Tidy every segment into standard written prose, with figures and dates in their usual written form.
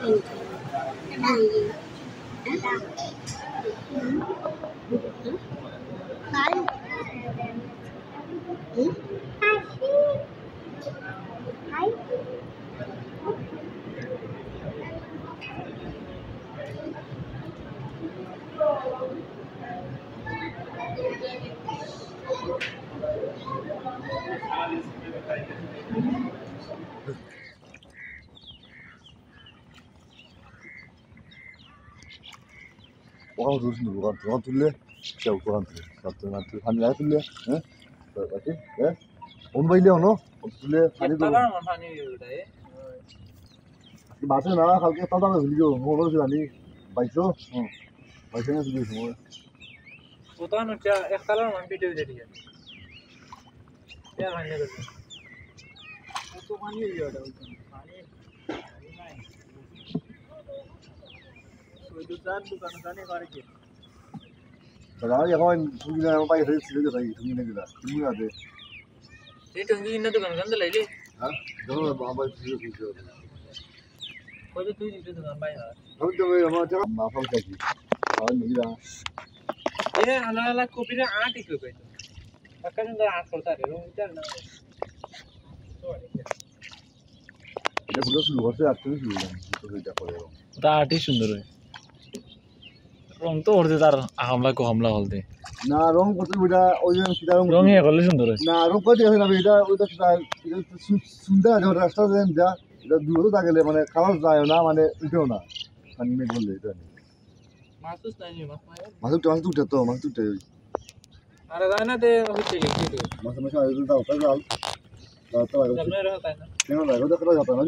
Orang terus dulu kan, orang tuh le, siapa orang tuh, satu nanti kami lagi tuh le, berarti, om bayi le ono, om tuh le, kami tuh. Bahasa na, kalau kita tahu kan video, mau orang sih ani, baik so, baiknya video semua. Fotoan udah, kalau orang video jadi ya, ya hanya itu. Foto kan ini ada, Sekarang ya kawan, tunggu na, bayi saya sih lagi, tunggu na kita, tunggu na deh. Ini tunggu ini tuh kan tuh lagi. Hah? Jangan bawa video video. Kau itu tuh itu kan bayi lah. Kamu coba ya mau cakap, maaf aku lagi. Kawan ni dah. Ini ala kopi na art itu kau itu. Akan ada art korta deh, orang itu na. Dia sudah suruh saya aktif suruh kan, itu sudah boleh orang. তা আর্টই সুন্দর হয় রং তো করতে তার হামলা কো হামলা হলতে না রং করতে ওইটা ওই যে সেটা রং রং এ করলে সুন্দর হয় না রং করতে আছে না এটা ওইটা সুন্দর আছে রাস্তা দেন যা এটা দূরে থাকলে মানে কালার যায় না মানে উঠেও না মানে মেঘ বললে এটা মাসুস নাই মাস মাছ উঠে তো মাছ উঠে আরে যায় না তে হচ্ছে কি কি মাছ মাছ আগে দাও তাই যাও দাও তো আগে জামনে রহতা না কেন লাগো তো করা যাবে না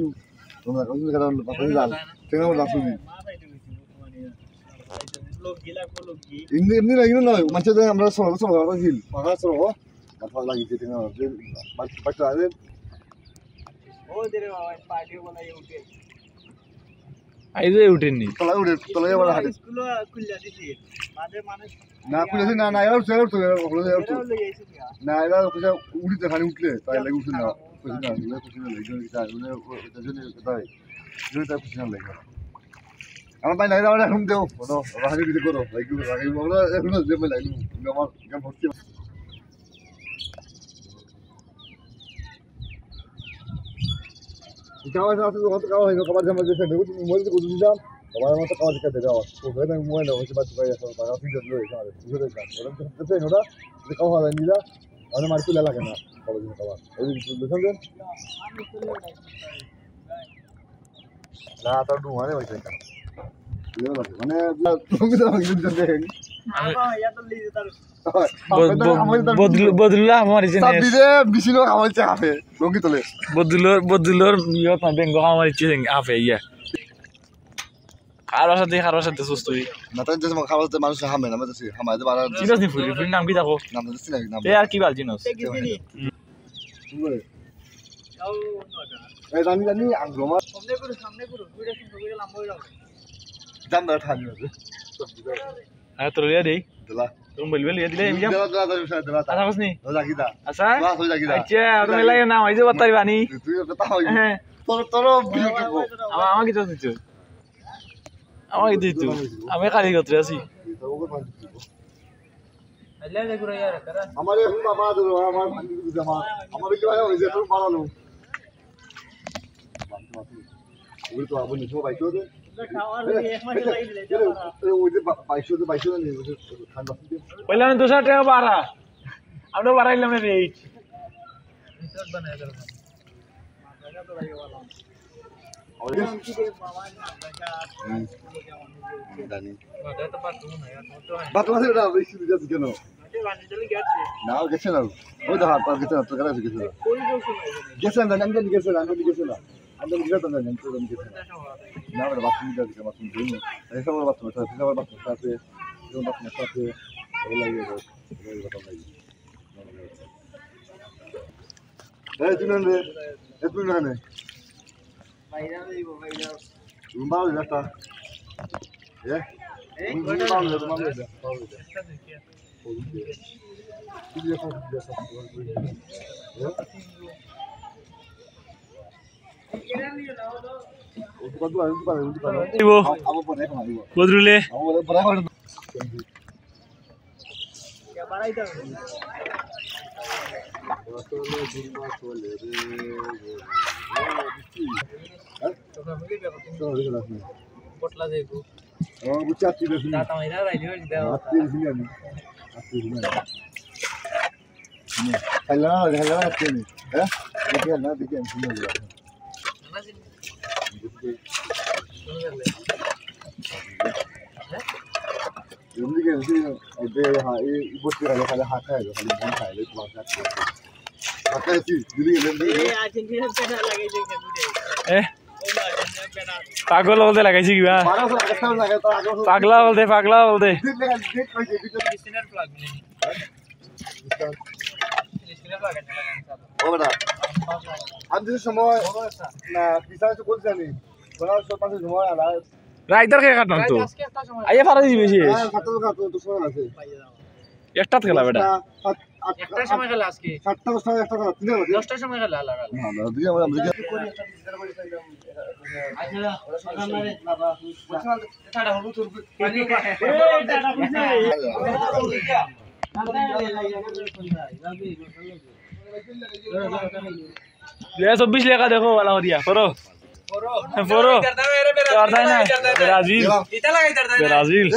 তোমরা কাজ করা পাপন যাও কেন লাগছো নি লোক গিলা কো লোক কি এমনি লাগিনো না মাছ দে আমরা সরো সরো হিল পাকা সরো মাথা লাগিতে কেন বাচ্চা আছে ও দেরে বাবা পার্টি বলাই উঠে আইজে উঠেননি তোলা যাবে হাতে স্কুল খুললা দিছি মাঝে মানুষ না খুলেছে না না এরা উঠে তো না এরা কোথা উড়িতে খালি উঠলে তাই লাগে উঠে না খুশি না লাগে খুশি না লাগে এটা মানে এটা জন্য তাই জন্য তাই খুশি না লাগে আমার ভাই লাগে আমরা এখন দেও বলো রাখি দিতে করো লাইক রাখি বলো এখন যে মই লাগি আমার গান হচ্ছে কাওয়া আছে কত কাওয়া হইলো কবার জামা যে দেবো তুমি মোবাইল করে দিলাম কবার মত কাওয়া দিতে দাও তো ভেবে আমি মোবাইল হইছে বাদ ভাই আছে বাবা ফিজার লই আছে বুঝতে কাজ ওরা তো পেন ওরা যে কাওয়া হয় নিলা আর মার তুলে লাগে না কবার দিন কাওয়া এই বুঝছেন দেন না তার দু মানে হইছে কেন মানে তুমি তো আমাকে দিতে দেন বদলুলা আমার ইচ্ছে সব দিলে বেশি লোক আমার ইচ্ছে হাফে লঙ্গি তোলে বদলুর ইয়ত না বেঙ্গ আমার ইচ্ছে হাফে ইয়া কারোর সাথে সুস্থ হই না তাই যে খাওয়াতে মানুষ হামে না মানে হামাইতে পারা চিনস নি ফুরি নাম কি দেখো নাম দিছি না নাম এ আর কি বাল চিনস এই জানি আঙ্গমা সামনে করো ভিডিও শুরু করে লম্বা হয়ে যাবে জান না ঠানি আছে আর তোর লিয়া দেই দিলা তুমি বলবে লিয়া দিলে আমি যাব দিলা আচ্ছা বসনি জাগিদা আচ্ছা বাস হই জাগিদা আচ্ছা তুমি লাগে না হইছে বাতারি বানি তুই কথা হই হ্যাঁ তোর ভিডিও আমাকে তো দিছো আমাকে দিছো আমি খালি গতরে আছি আল্লাহ দেখো यार করা আমার এখন বাবা দিল আমার জামা আমার কি হয় হইছে তোর বাড়ালো ওই তো আপনি সবাই বাইছো দে খাওয়ার এক মাস লাগি দিলে ওই যে বাইছো না ওই যে ঠান্ডা পয়লা না 200 টাকা বাড়া আমরা বাড়াইলাম না রেট রিসর্ট বানায় দাও মাথা তো লাগে ভালো জানি মাথা তো পারতো না यार তো হয় বাত মাসে না বেশি দিতে কেন মাঠে বানি চলে গেছে না গেছে না ওই তো হাত পা গেছে তো কারা গেছে কোই দোষ নাই গেছে না আমি গেছে না আমি গেছে না আমি গেছে না আমি তো গেছে না আমার বাথরুম গেছে বাথরুম দিন এই সব বাথরুম সাথে সব বাথরুম সাথে যে বাথরুম সাথে এই লাগে এই কথা নাই এই তুই না এ তুই না বাইরা দেব বাইরা রুমা রাস্তা এ রুমা না রুমা না দিব বদরুলে পটলা যাইব পাগল বলতে লাগাইছি কিবা পাগলা বলতে রাইতার কে কাটলাম তো আইয়া ফারা দিবি একটা খেলা বেটা একটার সময় খেলা আজকে 10টার সময় খেলা चौबीस लेखा देखो वाला हो दिया फोरो फोरो ब्राजील ब्राजील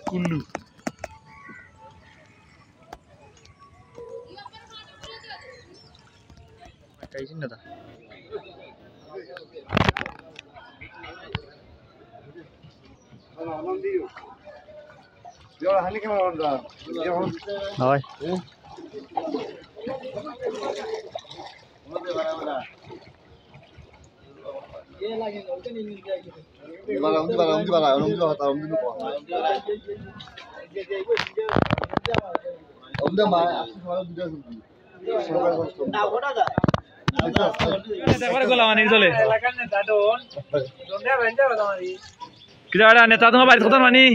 कुल्लू कैसे ना था हाय kita ada neta tuh ngapain kotor mani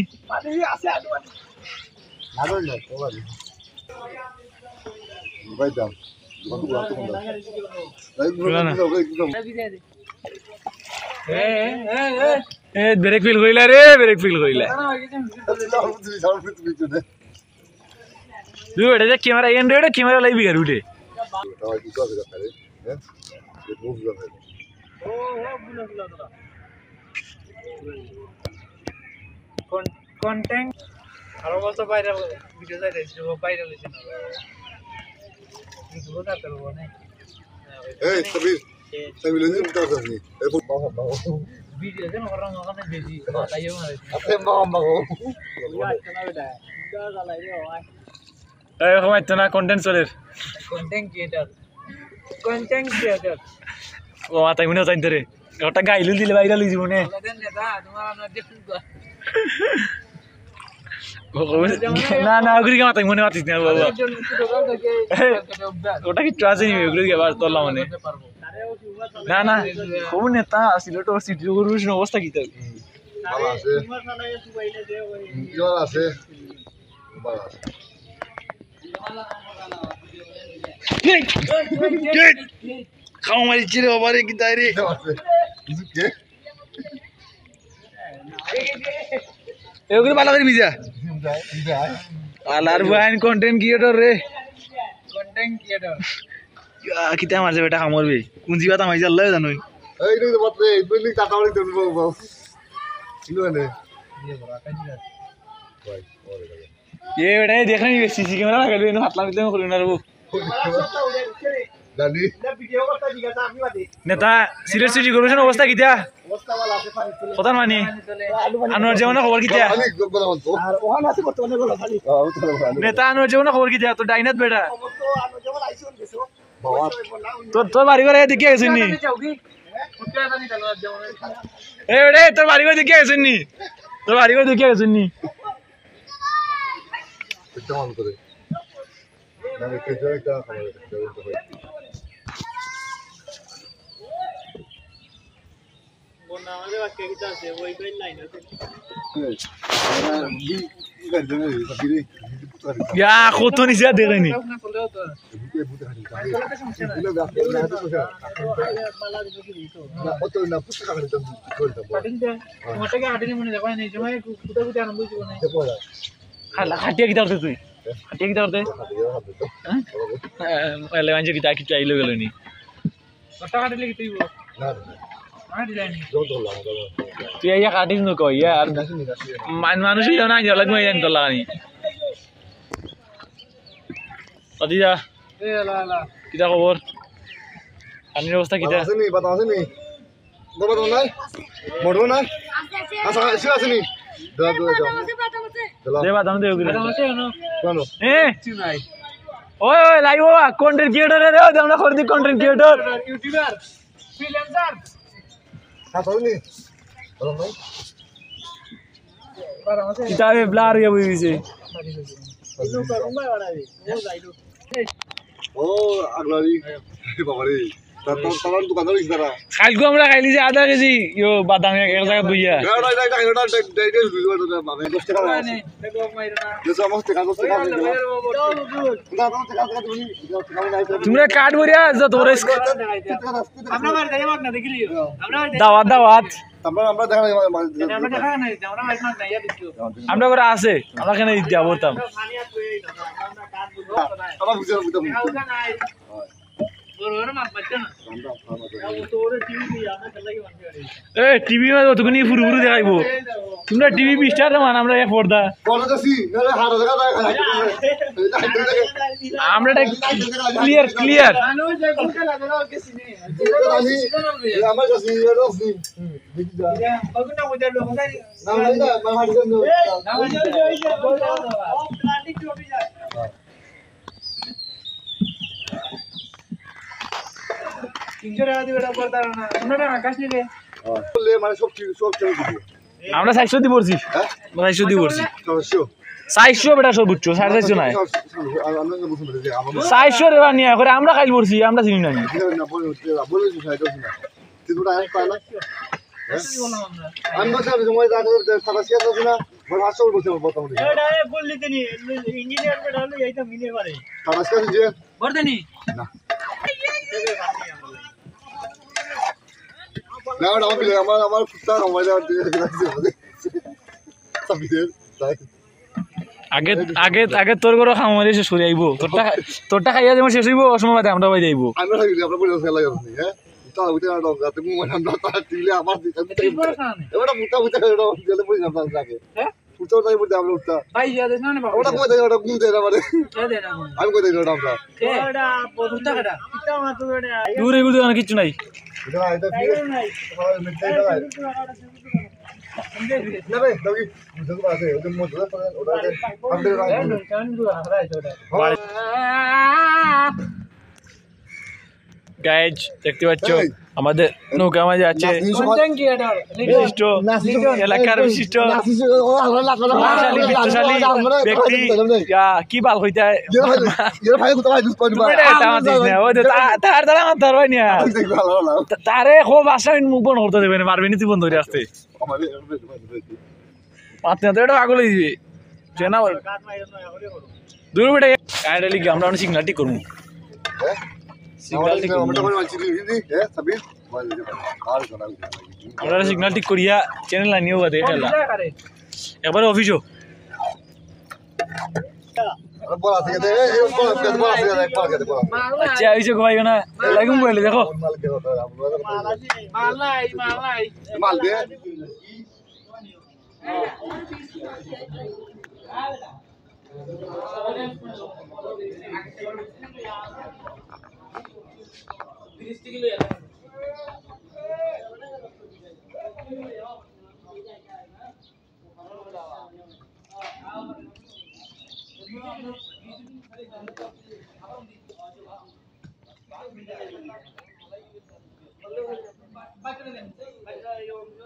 break feel करिला रे ब्रेक फील करिला तू एटा कैमरा एंड्रॉइड कैमरा लाइव कर उठे content আর বলতো ভাইরাল ভিডিও যাইছে ভাইরাল হইছে না ভিডিও করতে পারবো না এই সাবির লনি উঠা যাচ্ছে এই ভিডিও যেন করং ওখানে বেশি তাইও না আপনি মাগো এই সময় তো না কন্টেন্ট চলে content creator ও মাথায় মনে জানতে রে ওটা গাইলু দিলে ভাইরাল হই জীবনে নেতা তোমার আমরা দেখুন না না ওগুলি মাথায় মনে মাতিস না বাবা ওটা কি ট্রাজে নিবে ওগুলি আবার তোলা মানে না না কোন নেতা সিলেট সিটি গরুর অবস্থা কি তার ভালো আছে জল আছে ভালো আছে খাও মারি চিরে বাবারে কি তাই রে কে এগুলো ভালো করে ভিজা আলার বাইন কন্টেন্ট ক্রিয়েটর রে কিতা মারছে বেটা কামড়বে কোন জিবা তামাইছে আল্লাহ জানোই এই রে বাপরে বিল্ডিং কাটাওড়ি দেন বাবা কিলো নে ये बेटा देखना नहीं सीसी कैमरा लगा लो इन हाथ लाने को लेना रो দাদি नेता সিরিয়াস সিটি কর্পোরেশন অবস্থা কিটা অবস্থা ভালো আছে কথা মানি আনোয়ার জীবনের খবর কিটা আর ওখানে আছে বর্তমানে বলা খালি নেতা আনোয়ার জীবনের খবর কিটা তো ডাইনাত বেটা তোর বাড়ি করে দেখে গেছিস নি এ বেটা তোর বাড়ি করে দেখে গেছিস নি তোর বাড়ি করে দেখে গেছিস নি কেমন করে না কে জয়টা খাবার আমাদের বাক্যে কিছু আছে ওই কই লাইন আছে ইয়া কত নিচে দেখেনি না করলেও তো কাটিং দে তোমারটাকে কাটিং মনে দেখো না জমাই কুটা কুটা আরম্ভ হইব না খাটিয়া কি করতে তুই খাটিয়া কি করতে হ্যাঁ এলে মাঝে কি তাকি চাইলো গেল নি কত কাটলে কি তুই না ডিজাইন তুই ইয়া কাটিস ন কই ইয়ার মানুষই না জানা লাগবে জানি তো লাগানি অদিয়া এ লা লা কিটা খবর পানির অবস্থা কিটা আসেনি বাতা আসেনি বাবা তো নাই মোড়ো নাই আসা এসে আসেনি দাও দে বাদাম দে ওগুলো আছে না চলো এ কিছু নাই ওই ওই লাইভ কন্টেন্ট ক্রিয়েটর রে আমরা করদি কন্টেন্ট ক্রিয়েটর ইউটিউবার ফ্রিল্যান্সার আসেনি বলো নাই para no sé কিতাবে ব্লার হয়ে বইছে no para un barabi no যাইলো ও আগলারি বাবারে তার দোকানদার ইসদারা কালকে আমরা খাইলি যে আধা কেজি ইয়ো বাদাম এক জায়গা বইয়া তোমরা কাট বরিয়া যা তোরে আমরা বাড়ি যাই মাগ না দেখিলি আমরা দাওয়াত দাওয়াত আমরা দেখা আমরা দেখা নাই আমরা বাড়ি মাগ না ইয়া দিছো আমরা করে আছে আমরা কেন দিয়া বলতাম পানি আর কই না আমরা কাট বলবো আমরা বুঝে বুঝে না নাই বড় মাছ বাচ্চা না তোরে টিভি দিয়া আমরা চলাই বানতে পারি এ টিভি মে অতগুনি ফুরু ফুরু দেখাইবো তোমরা টিভি বিস্টার মান আমরা এক পর্দা বলতেছি না হাড় দেখা আমরা ক্লিয়ার ক্লিয়ার মানুষ যে কোনটা লাগে না কিছু নেই আমার কাছে এর অফি দেখি যা কতটা বুঝার লোক নাই না না মাহার জন্য না বুঝার ওই যে ও প্লাস্টিক চলে যায় তিনজনের আদি বেটা করতার না ওনারা আকাশ নিলে বললে মানে সব ছেড়ে দিবি আমরা 600 দি পড়ছি হ্যাঁ 600 দি পড়ছি অবশ্য 600 বেটা সর্বোচ্চ 450 নাই 600 রে বানিয়া করে আমরা খাইল পড়ছি আমরা চিনি না আমি বলছি সময় সাতাশি আছে না ভাষা বলছি বর্তমানে বললি তিনি ইঞ্জিনিয়ার বেটা হলো এইটা মিলে পারে সাতাশি আছে যে বর্তনি না না আমার কুত্তা আমার আগে আগে আগে তোর করে খামারে শেষ করে আইবো তোরটা খাইয়া যেমন শেষ হইব অসময় বাদে আমরা বাই যাইবো আমরা থাকি আমরা বলে খেলা যাচ্ছি হ্যাঁ তাও উঠে না রাতে মু আমরা তার টিলে আমার এবারে মুটা মুটা এড়ো জেলে পড়ি না থাকে হ্যাঁ উঠতে তাই বলতে আমরা উঠতা ভাই যা দেন না বাবা ওটা কই দেয় ওটা গুম দেয় আমারে কে দেন আমি কই দেয় ওটা আমরা ওটা পদুতা কাটা কিটা মাতো ওটা দূরে গুলো আর কিছু নাই এটা এটা ফিরে নাই মিটতে যায় না ভাই দাও বুঝতে পারছে ওটা মত ওটা আমাদের গাইজ দেখতে পাচ্ছ আমাদের নৌকা মাঝে আছে বিশিষ্ট এলাকার বিশিষ্ট প্রভাবশালী বিত্তশালী ব্যক্তি কি বাল হইতে তার দ্বারা আমার ধরবাই না তারে খুব আশা মুখ বন্ধ করতে দেবে না পারবে নি তুই বন্ধ করে আসতে পাতনা তো এটা পাগল হয়ে দিবে চেনা দূর বেটে গাড়ি লিখে আমরা সিগনাল ঠিক করবো আমরা সিগনাল ঠিক করিয়া চ্যানেল আনিও বাদে খেলা একবার অফিসও আচ্ছা আইসো ঘুমাইও না লাগুম বলে দেখো মাল দে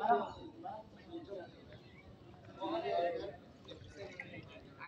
Bye.